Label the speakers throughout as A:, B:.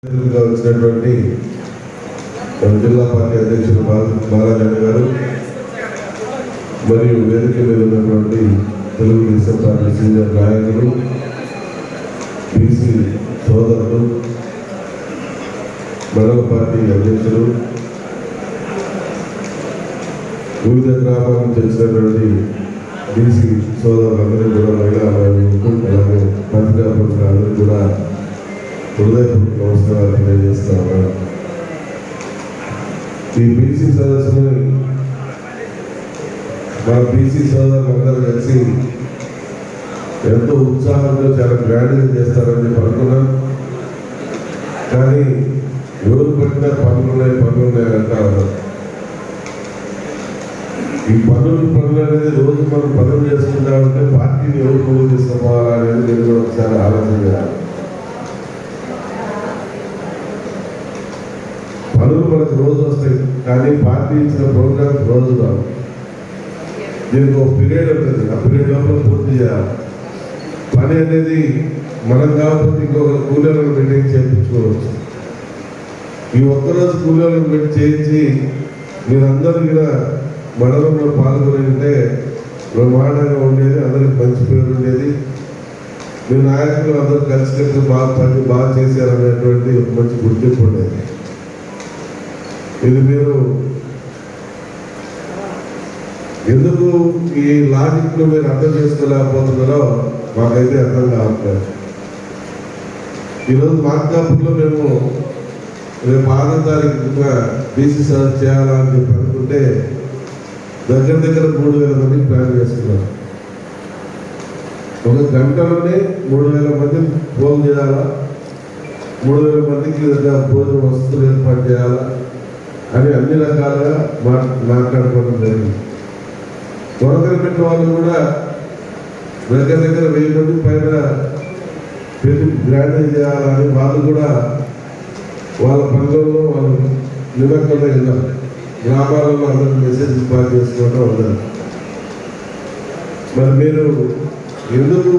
A: వచ్చినటువంటి జిల్లా పార్టీ అధ్యక్షులు బాలాజీ గారు మరియు వేదిక మీద ఉన్నటువంటి తెలుగుదేశం పార్టీ సీనియర్ నాయకులు, బీసీ సోదరులు, మండల పార్టీ అధ్యక్షులు, వివిధ గ్రామాల నుంచి వచ్చినటువంటి బీసీ సోదరులందరూ కూడా మహిళా అలాగే పత్రికా ప్రముఖులందరూ కూడా హృదయపూర్వక నమస్కారాలు తెలియజేస్తా ఉన్నాను. ఈ బీసీ సదస్సుని మా బీసీ సోదరులందరూ కలిసి ఎంతో ఉత్సాహంతో చాలా గ్రాండ్గా చేస్తారని చెప్పి అనుకున్నాం. కానీ ఎవరు పెట్టినా పనులున్నాయి అంటారు. ఈ పనులు అనేది రోజు మనం పనులు చేసుకుంటామంటే పార్టీని ఎవరు పనులు తీసుకోవాలా అనేది నేను కూడా ఒకసారి ఆలోచన చేయాలి. పనులు మనకు రోజు వస్తాయి, కానీ పార్టీ ఇచ్చిన ప్రోగ్రామ్స్ రోజు రావు. దీనికి ఒక పీరియడ్ ఉంటుంది, ఆ పీరియడ్ లోపల పూర్తి చేయాలి. పని అనేది మనం కాకపోతే ఇంకొక కూలీలను పెట్టి చేయించుకోవచ్చు. ఈ ఒక్కరోజు కూలీలను పెట్టి చేయించి మీరందరూ కూడా మండలంలో పాల్గొని ఉంటే బ్రహ్మాండంగా ఉండేది, అందరికి మంచి పేరు ఉండేది. మీ నాయకులు అందరూ కలిసి బాగా చేశారనేటువంటి ఒక మంచి గుర్తింపు ఉండేది. ఇది మీరు ఎందుకు ఈ లాజిక్ను మీరు అర్థం చేసుకోలేకపోతున్నారో మాకైతే అర్థం కావట్లేదు. ఈరోజు మార్కాపులో మేము రేపు 6వ తారీఖున బీసీ సదస్సు చేయాలని చెప్పి అనుకుంటే దగ్గర 3000 మందికి ప్లాన్ చేసుకున్నాం. ఒక గంటలోనే 3000 మంది ఫోన్ చేయాలా, 3000 మందికి భోజన వసతులు ఏర్పాటు చేయాలా అని అన్ని రకాలుగా మాట్లాడుకోవడం జరిగింది. కొరతలు పెట్టిన వాళ్ళు కూడా దగ్గర 1000 మంది పైన పెట్టి గ్రాండ్ చేయాలని వాళ్ళు కూడా వాళ్ళ పనులలో వాళ్ళు నిమగ్నమై ఉన్నారు. గ్రామాలలో అందరూ మెసేజ్ పాస్ చేసుకోవడం ఉన్నారు. మరి మీరు ఎందుకు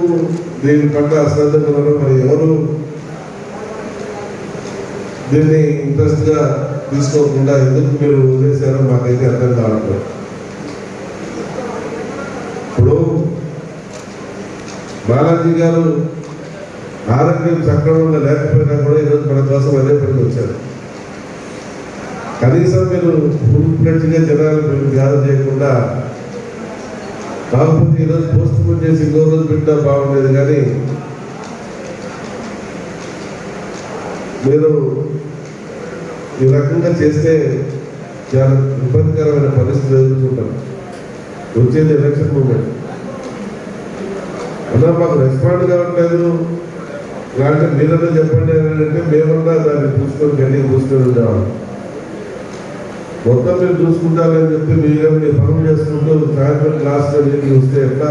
A: దీని పట్ల అశ్రద్ధ ఉన్నారు? మరి ఎవరు దీన్ని ఇంట్రెస్ట్గా తీసుకోకుండా ఎందుకు మీరు వదిలేశారో మాకైతే అర్థం కావట్లేదు. ఇప్పుడు బాలాజీ గారు ఆరోగ్యం సక్రమంగా లేకపోయినా కూడా ఈరోజు మన కోసం అదే పనికి వచ్చారు. కనీసం మీరు ఫుల్ ఫ్లెడ్జ్గా జనాలు మీరు గ్యాదర్ చేయకుండా, కాకపోతే ఈరోజు పోస్ట్ పోన్ చేసి ఇంకో రోజు పెట్టినా బాగుండేది. కానీ మీరు ఈ రకంగా చేస్తే చాలా ఇబ్బందికరమైన పరిస్థితులు ఎదుర్కొంటాం. వచ్చేది ఎలక్షన్ మూమెంట్ అన్నా, మాకు రెస్పాండ్ కావట్లేదు అంటే మీరన్నా చెప్పండి అంటే మేమన్నా దాన్ని చూసుకొని గట్టిగా చూసుకొని ఉండేవాళ్ళం. మొత్తం మీరు చూసుకుంటారని చెప్పి మీరు పనులు చేసుకుంటూ సాయంత్రం క్లాస్లో నీళ్ళు చూస్తే ఎట్లా?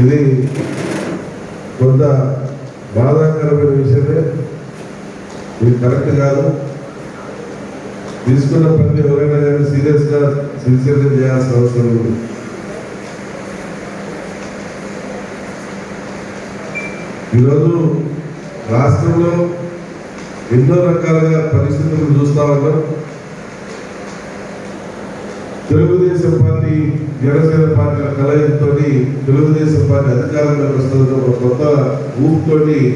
A: ఇది కొంత బాధాకరమైన విషయమే. ఇది కరెక్ట్ కాదు. తీసుకున్న పని ఎవరైనా కానీ సిన్సియర్గా చేయాల్సిన అవసరం ఉంది. ఈరోజు రాష్ట్రంలో ఎన్నో రకాలుగా పరిస్థితులు చూస్తా ఉన్నాం. తెలుగుదేశం పార్టీ, జనసేన పార్టీల కలయికతోటి తెలుగుదేశం పార్టీ అధికారంలోకి వస్తున్న కొత్త ఊపుతోటి